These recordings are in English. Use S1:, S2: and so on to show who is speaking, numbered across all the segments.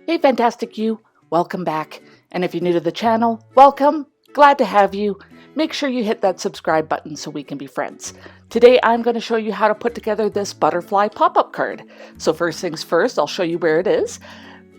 S1: Hey Fantastic You, welcome back. And if you're new to the channel, welcome, glad to have you. Make sure you hit that subscribe button so we can be friends. Today I'm going to show you how to put together this butterfly pop-up card. So first things first, I'll show you where it is.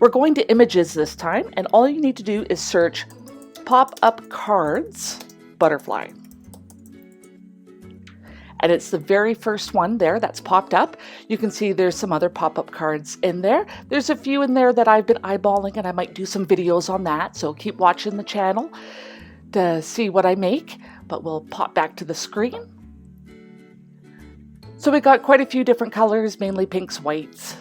S1: We're going to images this time, and all you need to do is search pop-up cards butterfly. And it's the very first one there that's popped up. You can see there's some other pop-up cards in there. There's a few in there that I've been eyeballing, and I might do some videos on that, so keep watching the channel to see what I make, but we'll pop back to the screen. So we got quite a few different colors, mainly pinks, whites,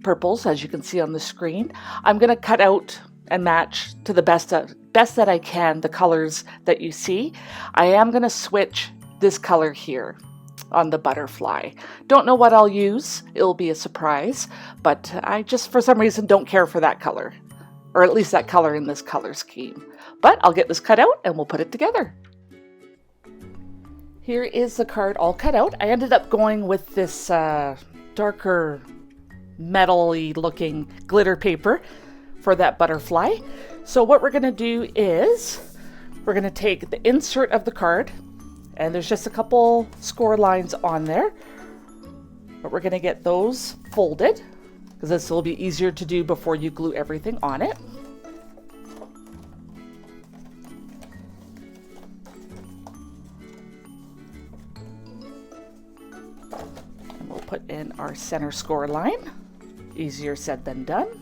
S1: purples, as you can see on the screen. I'm gonna cut out and match to the best that I can the colors that you see. I am gonna switch this color here on the butterfly. Don't know what I'll use. It'll be a surprise, but I just for some reason don't care for that color, or at least that color in this color scheme. But I'll get this cut out and we'll put it together. Here is the card all cut out. I ended up going with this darker metal-y looking glitter paper for that butterfly. So what we're gonna do is we're gonna take the insert of the card, and there's just a couple score lines on there, but we're gonna get those folded because this will be easier to do before you glue everything on it. And we'll put in our center score line. Easier said than done.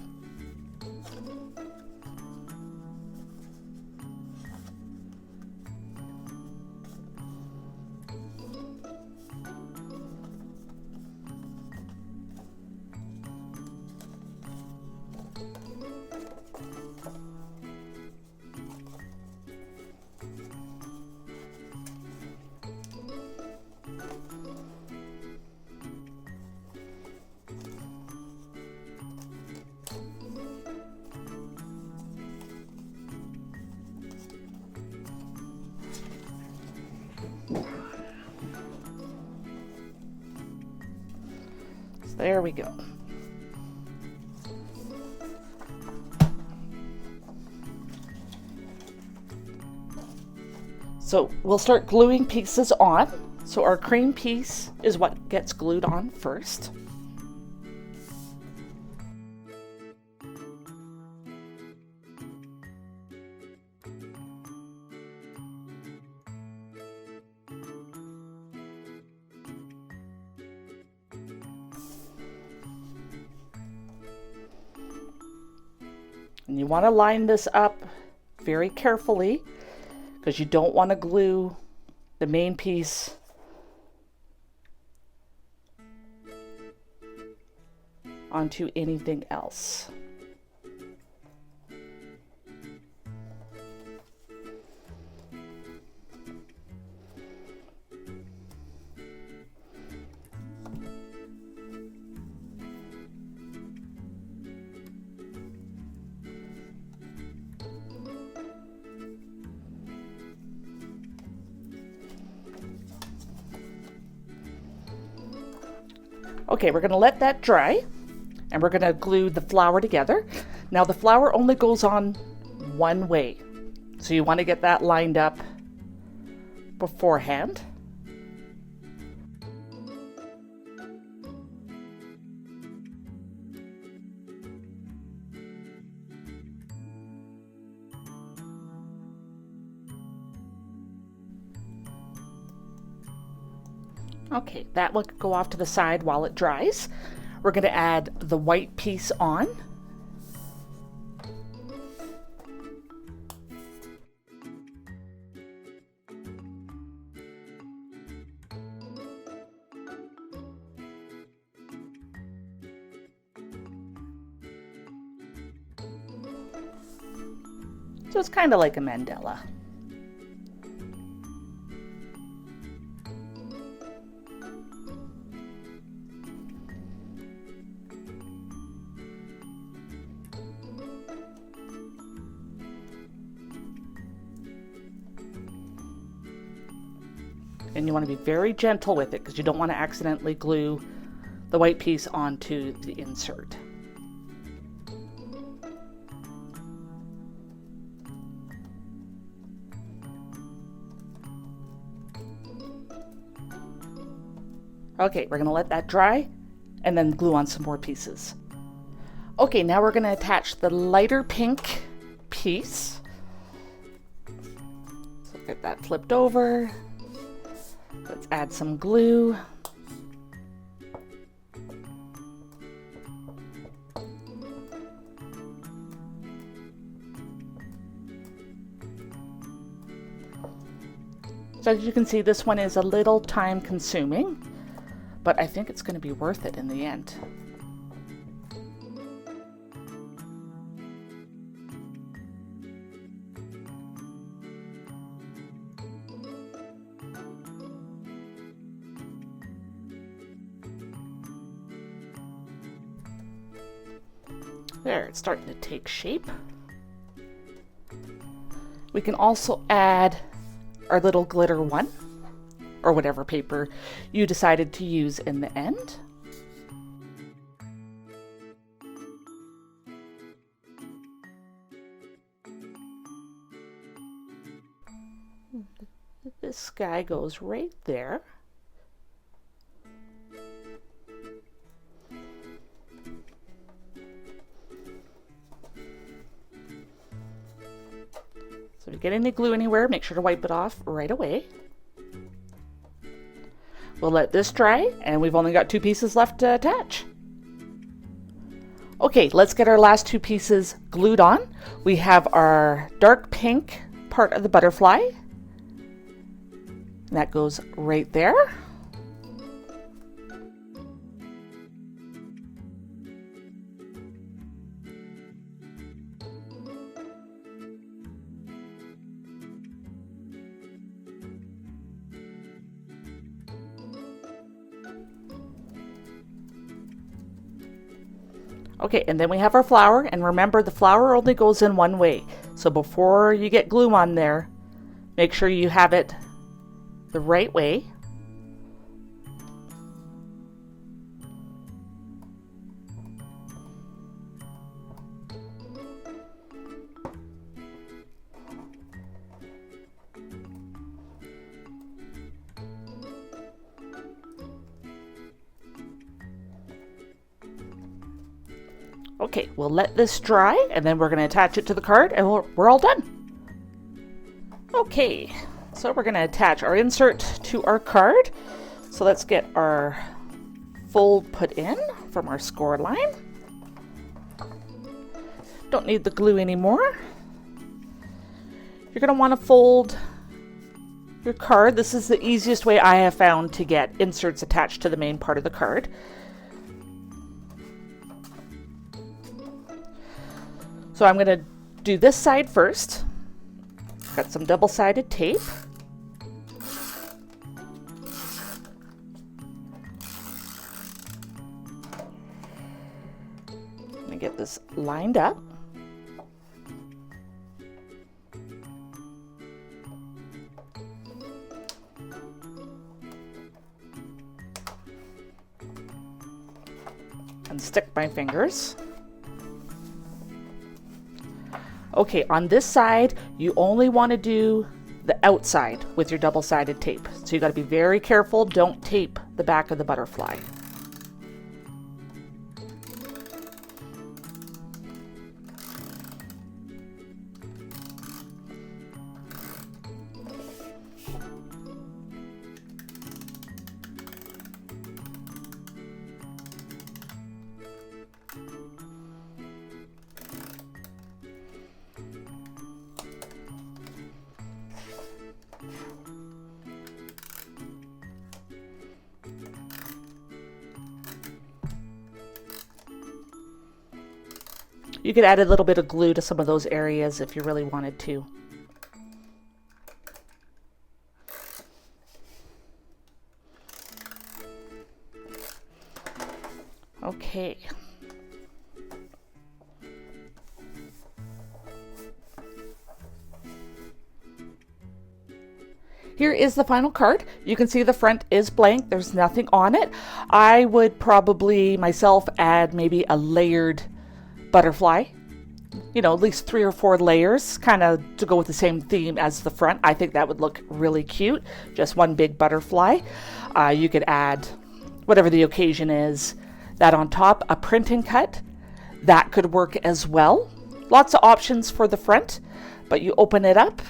S1: There we go. So we'll start gluing pieces on. So our cream piece is what gets glued on first. And you want to line this up very carefully because you don't want to glue the main piece onto anything else. Okay, we're going to let that dry, and we're going to glue the flower together. Now the flower only goes on one way, so you want to get that lined up beforehand. Okay, that will go off to the side while it dries. We're going to add the white piece on. So it's kind of like a mandala. And you want to be very gentle with it because you don't want to accidentally glue the white piece onto the insert. Okay, we're gonna let that dry and then glue on some more pieces. Okay, now we're gonna attach the lighter pink piece. So get that flipped over. Let's add some glue. So as you can see, this one is a little time consuming, but I think it's going to be worth it in the end. There, it's starting to take shape. We can also add our little glitter one, or whatever paper you decided to use in the end. This guy goes right there. So if you get any glue anywhere, make sure to wipe it off right away. We'll let this dry, and we've only got 2 pieces left to attach. Okay, let's get our last 2 pieces glued on. We have our dark pink part of the butterfly. And that goes right there. Okay, and then we have our flower, and remember the flower only goes in one way. So before you get glue on there, make sure you have it the right way. Okay, we'll let this dry, and then we're going to attach it to the card, and we're all done. Okay, so we're going to attach our insert to our card. So let's get our fold put in from our score line. Don't need the glue anymore. You're going to want to fold your card. This is the easiest way I have found to get inserts attached to the main part of the card. So I'm going to do this side first. Got some double-sided tape. Let me get this lined up. And stick my fingers. Okay, on this side, you only want to do the outside with your double-sided tape. So you got to be very careful. Don't tape the back of the butterfly. You could add a little bit of glue to some of those areas if you really wanted to. Okay. Here is the final card. You can see the front is blank. There's nothing on it. I would probably myself add maybe a layered butterfly, you know, at least 3 or 4 layers, kind of to go with the same theme as the front. I think that would look really cute. Just one big butterfly. You could add whatever the occasion is. That on top, a print and cut, that could work as well. Lots of options for the front, but you open it up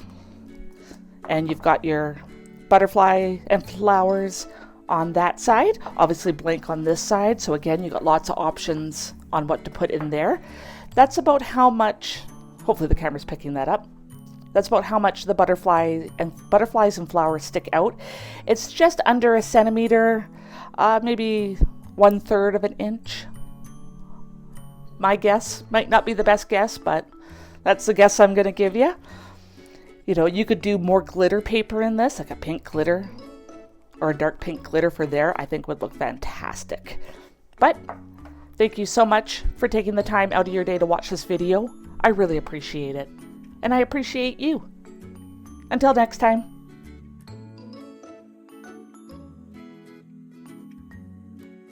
S1: and you've got your butterfly and flowers on that side, obviously blank on this side. So again, you've got lots of options on what to put in there. That's about how much, hopefully the camera's picking that up. That's about how much the butterflies and flowers stick out. It's just under 1 centimeter, maybe 1/3 of an inch. My guess might not be the best guess, but that's the guess I'm going to give you. You know, you could do more glitter paper in this, like a pink glitter or a dark pink glitter for there. I think would look fantastic. But thank you so much for taking the time out of your day to watch this video. I really appreciate it. And I appreciate you. Until next time.